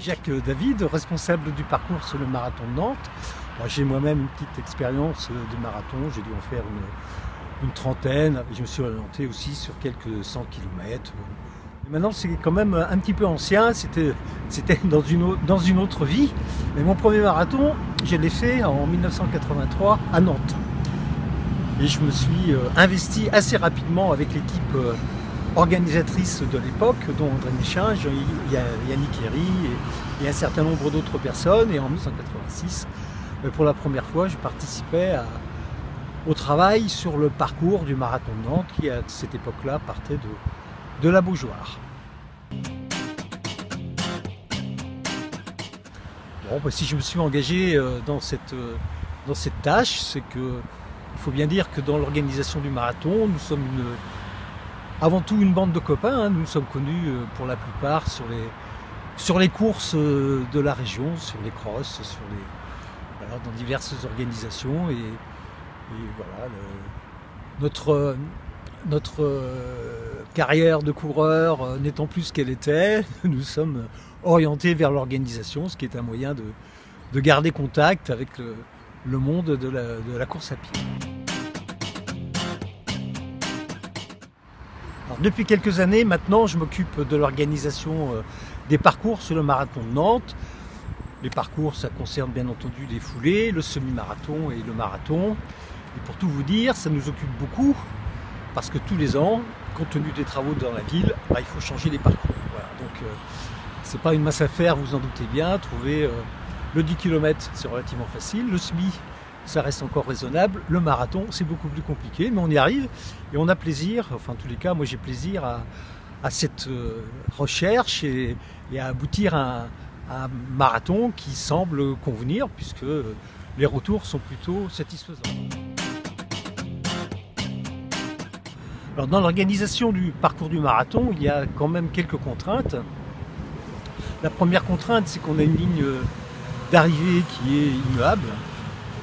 Jacques David, responsable du parcours sur le marathon de Nantes. J'ai moi-même une petite expérience de marathon, j'ai dû en faire une trentaine. Je me suis orienté aussi sur quelques 100 km. Et maintenant, c'est quand même un petit peu ancien, c'était dans une autre vie. Mais mon premier marathon, je l'ai fait en 1983 à Nantes. Et je me suis investi assez rapidement avec l'équipe organisatrice de l'époque, dont André Méchinge, Yannick Herry et un certain nombre d'autres personnes. Et en 1986, pour la première fois, je participais au travail sur le parcours du marathon de Nantes, qui à cette époque-là partait de la Beaujoire. Bon, bah, si je me suis engagé dans cette tâche, c'est que il faut bien dire que dans l'organisation du marathon, nous sommes avant tout une bande de copains. Hein. Nous sommes connus pour la plupart sur les courses de la région, sur les crosses, voilà, dans diverses organisations. Et voilà, notre carrière de coureur n'étant plus ce qu'elle était, nous sommes orientés vers l'organisation, ce qui est un moyen de garder contact avec le monde de la course à pied. Alors, depuis quelques années maintenant, je m'occupe de l'organisation des parcours sur le marathon de Nantes. Les parcours, ça concerne bien entendu les foulées, le semi-marathon et le marathon. Et pour tout vous dire, ça nous occupe beaucoup parce que tous les ans, compte tenu des travaux dans la ville, il faut changer les parcours. Voilà. Donc c'est pas une masse à faire, vous en doutez bien. Trouver le 10 km, c'est relativement facile. Le semi, ça reste encore raisonnable. Le marathon, c'est beaucoup plus compliqué, mais on y arrive et on a plaisir. Enfin, en tous les cas, moi j'ai plaisir à cette recherche et à aboutir à un marathon qui semble convenir puisque les retours sont plutôt satisfaisants. Alors, dans l'organisation du parcours du marathon, il y a quand même quelques contraintes. La première contrainte, c'est qu'on a une ligne d'arrivée qui est immuable.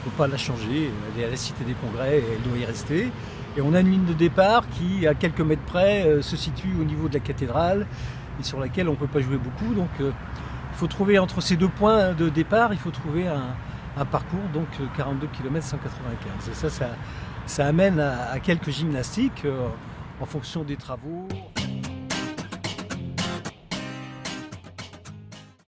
On ne peut pas la changer, elle est à la Cité des Congrès et elle doit y rester. Et on a une ligne de départ qui, à quelques mètres près, se situe au niveau de la cathédrale et sur laquelle on ne peut pas jouer beaucoup. Donc il faut trouver entre ces deux points de départ, il faut trouver un parcours, donc 42 km 195. Et ça amène à quelques gymnastiques en fonction des travaux.